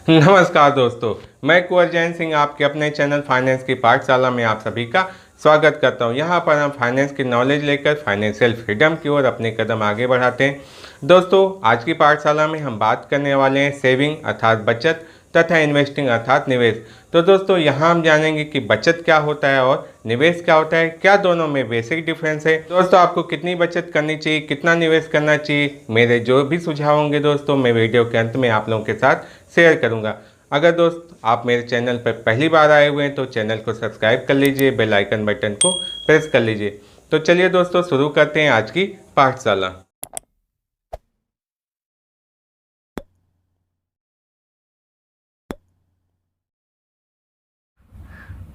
नमस्कार दोस्तों, मैं कुंवर जैन सिंह आपके अपने चैनल फाइनेंस की पाठशाला में आप सभी का स्वागत करता हूं। यहां पर हम फाइनेंस की नॉलेज लेकर फाइनेंशियल फ्रीडम की ओर अपने कदम आगे बढ़ाते हैं। दोस्तों, आज की पाठशाला में हम बात करने वाले हैं सेविंग अर्थात बचत तथा इन्वेस्टिंग अर्थात निवेश। तो दोस्तों, यहाँ हम जानेंगे कि बचत क्या होता है और निवेश क्या होता है, क्या दोनों में बेसिक डिफरेंस है। दोस्तों, आपको कितनी बचत करनी चाहिए, कितना निवेश करना चाहिए, मेरे जो भी सुझाव होंगे दोस्तों मैं वीडियो के अंत में आप लोगों के साथ शेयर करूंगा। अगर दोस्त आप मेरे चैनल पर पहली बार आए हुए हैं तो चैनल को सब्सक्राइब कर लीजिए, बेल आइकन बटन को प्रेस कर लीजिए। तो चलिए दोस्तों, शुरू करते हैं आज की पाठशाला।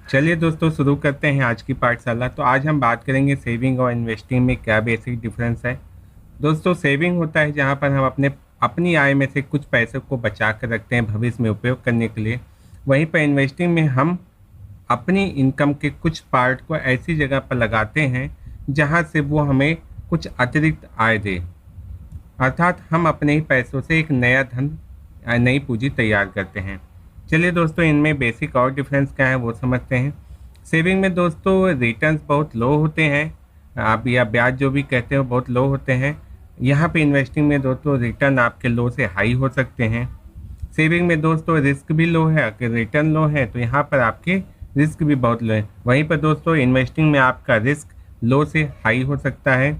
चलिए दोस्तों, शुरू करते हैं आज की पाठशाला। तो आज हम बात करेंगे सेविंग और इन्वेस्टिंग में क्या बेसिक डिफरेंस है। दोस्तों, सेविंग होता है जहां पर हम अपनी आय में से कुछ पैसे को बचा कर रखते हैं भविष्य में उपयोग करने के लिए। वहीं पर इन्वेस्टिंग में हम अपनी इनकम के कुछ पार्ट को ऐसी जगह पर लगाते हैं जहां से वो हमें कुछ अतिरिक्त आय दे, अर्थात हम अपने ही पैसों से एक नया धन नई पूंजी तैयार करते हैं। चलिए दोस्तों, इनमें बेसिक और डिफरेंस क्या है वो समझते हैं। सेविंग में दोस्तों रिटर्न्स बहुत लो होते हैं, आप या ब्याज जो भी कहते हो बहुत लो होते हैं। यहाँ पे इन्वेस्टिंग में दोस्तों रिटर्न आपके लो से हाई हो सकते हैं। सेविंग में दोस्तों रिस्क भी लो है, अगर रिटर्न लो है तो यहाँ पर आपके रिस्क भी बहुत लो है। वहीं पर दोस्तों इन्वेस्टिंग में आपका रिस्क लो से हाई हो सकता है।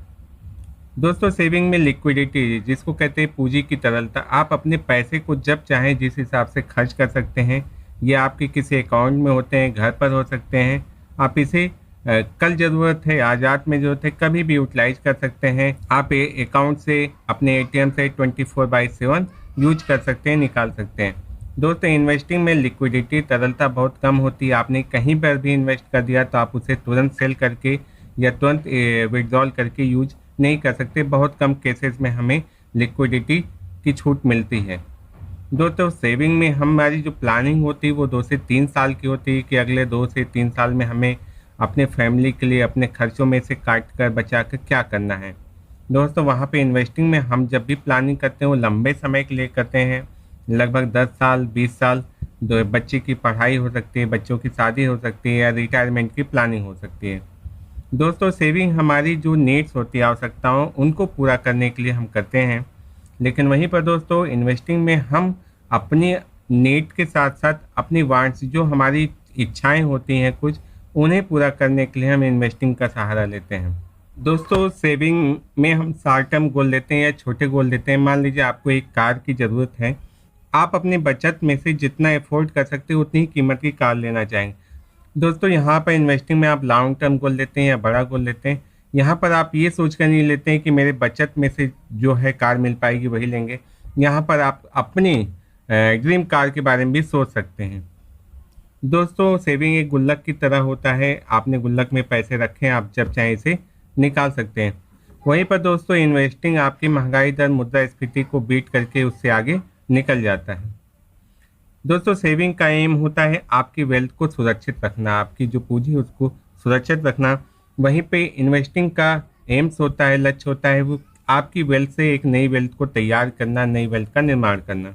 दोस्तों, सेविंग में लिक्विडिटी जिसको कहते हैं पूंजी की तरलता, आप अपने पैसे को जब चाहें जिस हिसाब से खर्च कर सकते हैं। ये आपके किसी अकाउंट में होते हैं, घर पर हो सकते हैं। आप इसे कल ज़रूरत है, आज रात में ज़रूरत है, कभी भी यूटिलाइज कर सकते हैं। आप अकाउंट से अपने एटीएम से 24/7 यूज कर सकते हैं, निकाल सकते हैं। दोस्तों, इन्वेस्टिंग में लिक्विडिटी तरलता बहुत कम होती है। आपने कहीं पर भी इन्वेस्ट कर दिया तो आप उसे तुरंत सेल करके या तुरंत विड्रॉल करके यूज नहीं कर सकते। बहुत कम केसेस में हमें लिक्विडिटी की छूट मिलती है। दोस्तों, सेविंग में हमारी जो प्लानिंग होती है वो 2 से 3 साल की होती है कि अगले 2 से 3 साल में हमें अपने फैमिली के लिए अपने खर्चों में से काट कर बचा कर क्या करना है। दोस्तों, वहाँ पे इन्वेस्टिंग में हम जब भी प्लानिंग करते हैं वो लंबे समय के लिए करते हैं, लगभग 10 साल 20 साल। बच्चे की पढ़ाई हो सकती है, बच्चों की शादी हो सकती है या रिटायरमेंट की प्लानिंग हो सकती है। दोस्तों, सेविंग हमारी जो नीड्स होती है, आवश्यकताओं, उनको पूरा करने के लिए हम करते हैं। लेकिन वहीं पर दोस्तों इन्वेस्टिंग में हम अपनी नीड के साथ साथ अपनी वांट्स, जो हमारी इच्छाएं होती हैं कुछ, उन्हें पूरा करने के लिए हम इन्वेस्टिंग का सहारा लेते हैं। दोस्तों, सेविंग में हम शॉर्ट टर्म गोल लेते हैं या छोटे गोल लेते हैं। मान लीजिए आपको एक कार की ज़रूरत है, आप अपनी बचत में से जितना एफोर्ड कर सकते हो उतनी ही कीमत की कार लेना चाहेंगे। दोस्तों, यहाँ पर इन्वेस्टिंग में आप लॉन्ग टर्म गोल लेते हैं या बड़ा गोल लेते हैं। यहाँ पर आप ये सोच कर नहीं लेते हैं कि मेरे बचत में से जो है कार मिल पाएगी वही लेंगे। यहाँ पर आप अपनी ड्रीम कार के बारे में भी सोच सकते हैं। दोस्तों, सेविंग एक गुल्लक की तरह होता है, आपने गुल्लक में पैसे रखे हैं, आप जब चाहें इसे निकाल सकते हैं। वहीं पर दोस्तों इन्वेस्टिंग आपकी महंगाई दर मुद्रास्फीति को बीट करके उससे आगे निकल जाता है। दोस्तों, सेविंग का एम होता है आपकी वेल्थ को सुरक्षित रखना, आपकी जो पूंजी है उसको सुरक्षित रखना। वहीं पे इन्वेस्टिंग का एम्स होता है, लक्ष्य होता है वो आपकी वेल्थ से एक नई वेल्थ को तैयार करना, नई वेल्थ का निर्माण करना।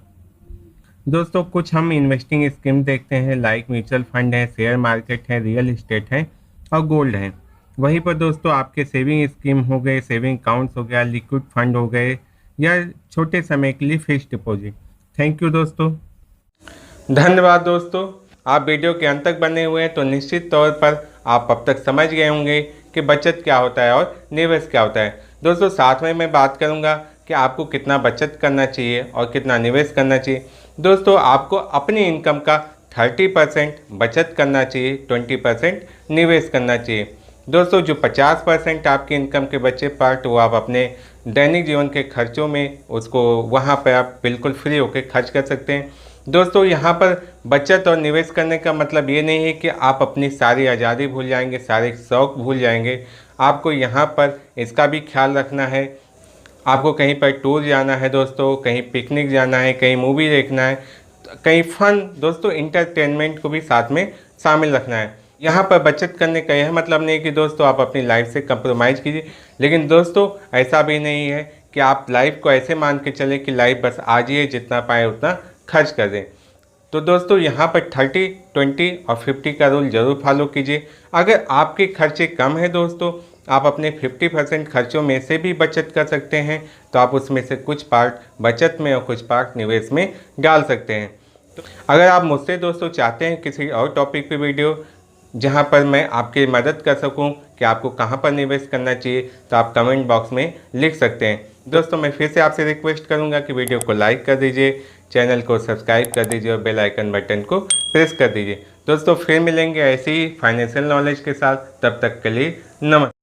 दोस्तों, कुछ हम इन्वेस्टिंग स्कीम देखते हैं, लाइक म्यूचुअल फंड है, शेयर मार्केट है, रियल इस्टेट है और गोल्ड है। वहीं पर दोस्तों आपके सेविंग स्कीम हो गए, सेविंग अकाउंट्स हो गया, लिक्विड फंड हो गए या छोटे समय के लिए फिक्स्ड डिपॉजिट। थैंक यू दोस्तों। धन्यवाद दोस्तों, आप वीडियो के अंत तक बने हुए हैं तो निश्चित तौर पर आप अब तक समझ गए होंगे कि बचत क्या होता है और निवेश क्या होता है। दोस्तों, साथ में मैं बात करूंगा कि आपको कितना बचत करना चाहिए और कितना निवेश करना चाहिए। दोस्तों, आपको अपनी इनकम का 30% बचत करना चाहिए, 20% निवेश करना चाहिए। दोस्तों, जो 50% आपकी इनकम के बचे पार्ट वो आप अपने दैनिक जीवन के खर्चों में उसको वहाँ पर आप बिल्कुल फ्री होकर खर्च कर सकते हैं। दोस्तों, यहाँ पर बचत और निवेश करने का मतलब ये नहीं है कि आप अपनी सारी आज़ादी भूल जाएंगे, सारे शौक भूल जाएंगे। आपको यहाँ पर इसका भी ख्याल रखना है, आपको कहीं पर टूर जाना है दोस्तों, कहीं पिकनिक जाना है, कहीं मूवी देखना है, कहीं फन, दोस्तों इंटरटेनमेंट को भी साथ में शामिल रखना है। यहाँ पर बचत करने का यह मतलब नहीं कि दोस्तों आप अपनी लाइफ से कंप्रोमाइज़ कीजिए, लेकिन दोस्तों ऐसा भी नहीं है कि आप लाइफ को ऐसे मान के चलें कि लाइफ बस आज ही है, जितना पाए उतना खर्च कर दें। तो दोस्तों यहाँ पर 30, 20 और 50 का रूल ज़रूर फॉलो कीजिए। अगर आपके खर्चे कम हैं दोस्तों, आप अपने 50% खर्चों में से भी बचत कर सकते हैं, तो आप उसमें से कुछ पार्ट बचत में और कुछ पार्ट निवेश में डाल सकते हैं। तो अगर आप मुझसे दोस्तों चाहते हैं किसी और टॉपिक पे वीडियो जहां पर मैं आपकी मदद कर सकूं कि आपको कहां पर निवेश करना चाहिए, तो आप कमेंट बॉक्स में लिख सकते हैं। दोस्तों मैं फिर से आपसे रिक्वेस्ट करूंगा कि वीडियो को लाइक कर दीजिए, चैनल को सब्सक्राइब कर दीजिए और बेल आइकन बटन को प्रेस कर दीजिए। दोस्तों फिर मिलेंगे ऐसे ही फाइनेंशियल नॉलेज के साथ, तब तक के लिए नमस्कार।